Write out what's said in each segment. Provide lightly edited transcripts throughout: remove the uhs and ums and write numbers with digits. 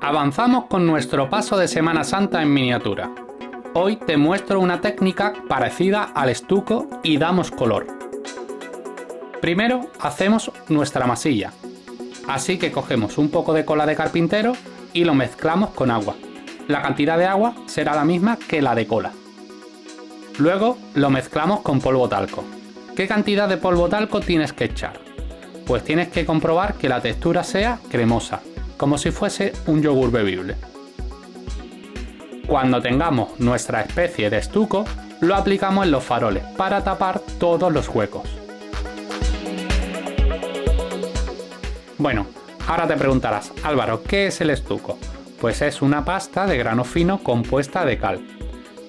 Avanzamos con nuestro paso de Semana Santa en miniatura. Hoy te muestro una técnica parecida al estuco y damos color. Primero hacemos nuestra masilla, así que cogemos un poco de cola de carpintero y lo mezclamos con agua. La cantidad de agua será la misma que la de cola. Luego lo mezclamos con polvo talco. ¿Qué cantidad de polvo talco tienes que echar? Pues tienes que comprobar que la textura sea cremosa, como si fuese un yogur bebible. Cuando tengamos nuestra especie de estuco, lo aplicamos en los faroles para tapar todos los huecos. Bueno, ahora te preguntarás, Álvaro, ¿qué es el estuco? Pues es una pasta de grano fino compuesta de cal,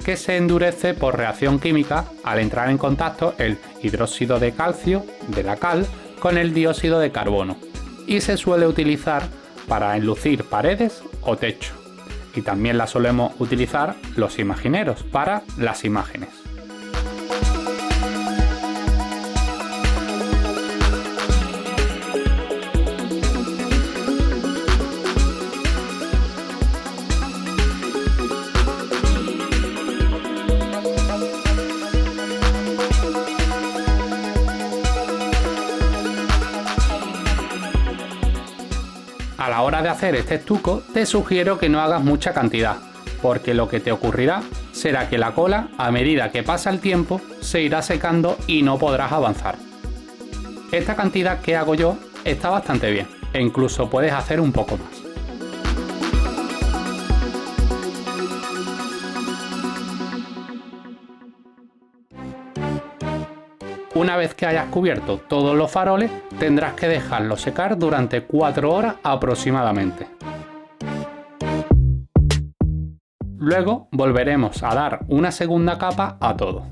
que se endurece por reacción química al entrar en contacto el hidróxido de calcio de la cal con el dióxido de carbono, y se suele utilizar para enlucir paredes o techo. Y también la solemos utilizar los imagineros para las imágenes. A la hora de hacer este estuco te sugiero que no hagas mucha cantidad, porque lo que te ocurrirá será que la cola, a medida que pasa el tiempo, se irá secando y no podrás avanzar. Esta cantidad que hago yo está bastante bien, e incluso puedes hacer un poco más. Una vez que hayas cubierto todos los faroles, tendrás que dejarlos secar durante 4 horas aproximadamente. Luego volveremos a dar una segunda capa a todo.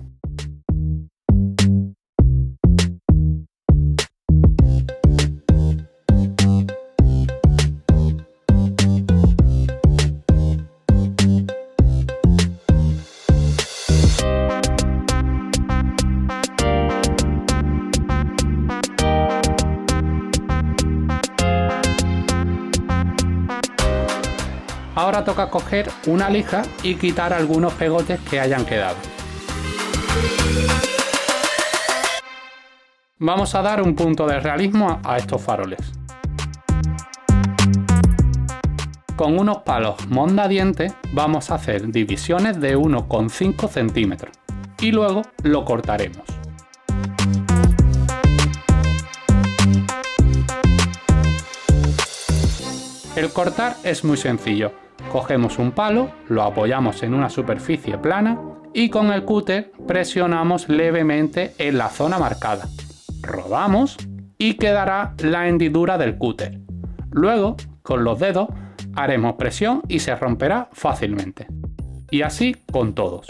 Ahora toca coger una lija y quitar algunos pegotes que hayan quedado. Vamos a dar un punto de realismo a estos faroles. Con unos palos mondadientes vamos a hacer divisiones de 1,5 centímetros y luego lo cortaremos. El cortar es muy sencillo. Cogemos un palo, lo apoyamos en una superficie plana y con el cúter presionamos levemente en la zona marcada. Rodamos y quedará la hendidura del cúter. Luego, con los dedos, haremos presión y se romperá fácilmente. Y así con todos.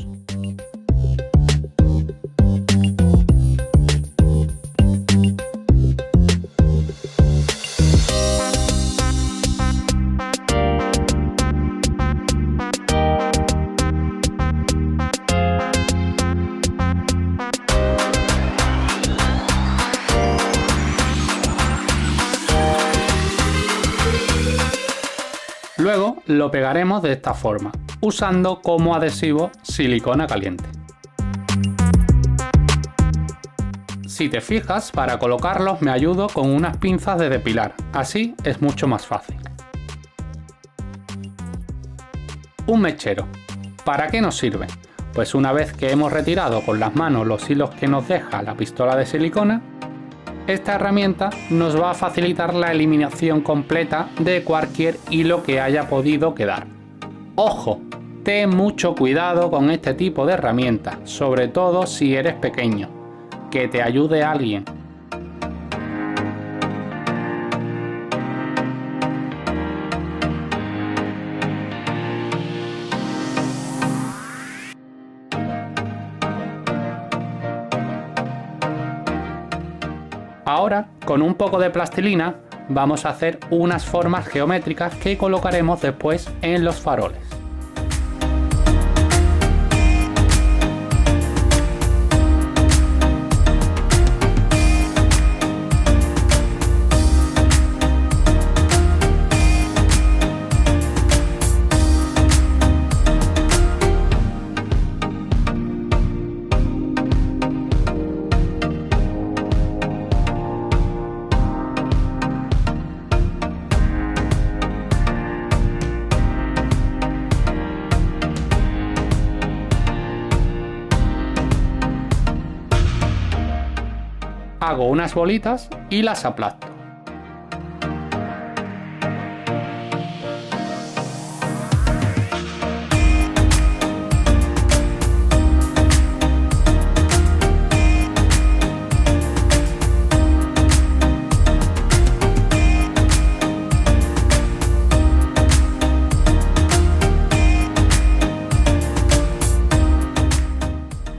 Luego lo pegaremos de esta forma, usando como adhesivo silicona caliente. Si te fijas, para colocarlos me ayudo con unas pinzas de depilar, así es mucho más fácil. Un mechero. ¿Para qué nos sirve? Pues una vez que hemos retirado con las manos los hilos que nos deja la pistola de silicona, esta herramienta nos va a facilitar la eliminación completa de cualquier hilo que haya podido quedar. ¡Ojo! Ten mucho cuidado con este tipo de herramientas, sobre todo si eres pequeño. Que te ayude alguien. Ahora, con un poco de plastilina, vamos a hacer unas formas geométricas que colocaremos después en los faroles. hago unas bolitas y las aplasto.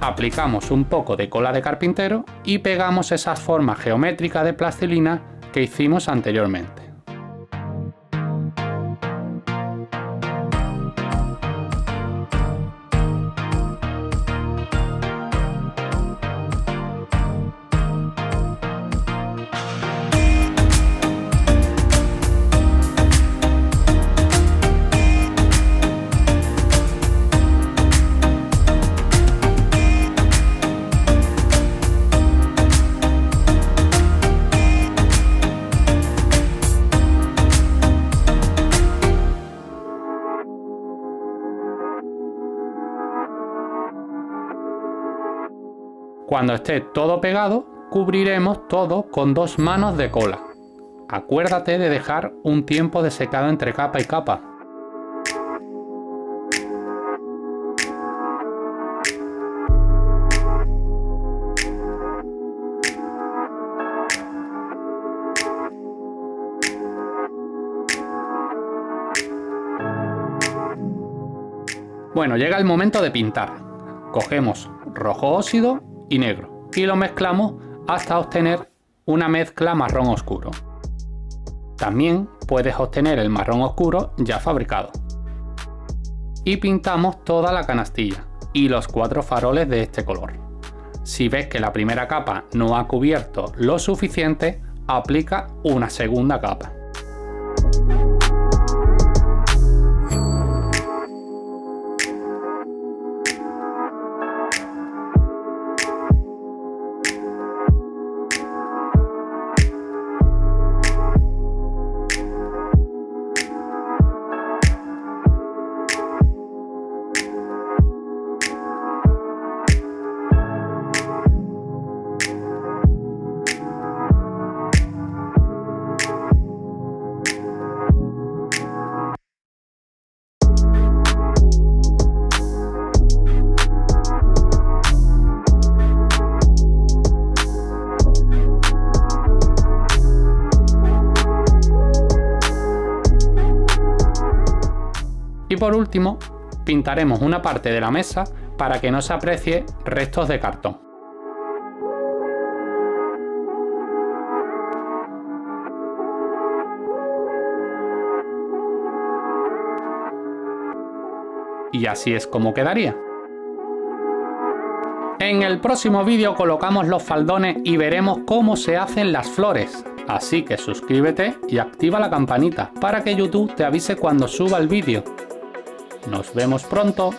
Aplicamos un poco de cola de carpintero y pegamos esas formas geométricas de plastilina que hicimos anteriormente. Cuando esté todo pegado, cubriremos todo con 2 manos de cola. Acuérdate de dejar un tiempo de secado entre capa y capa. Bueno, llega el momento de pintar. Cogemos rojo óxido y negro y lo mezclamos hasta obtener una mezcla marrón oscuro. También puedes obtener el marrón oscuro ya fabricado. Y pintamos toda la canastilla y los 4 faroles de este color. Si ves que la primera capa no ha cubierto lo suficiente, aplica una segunda capa. Y por último, pintaremos una parte de la mesa para que no se aprecie restos de cartón. Y así es como quedaría. En el próximo vídeo colocamos los faldones y veremos cómo se hacen las flores. Así que suscríbete y activa la campanita para que YouTube te avise cuando suba el vídeo. Nos vemos pronto.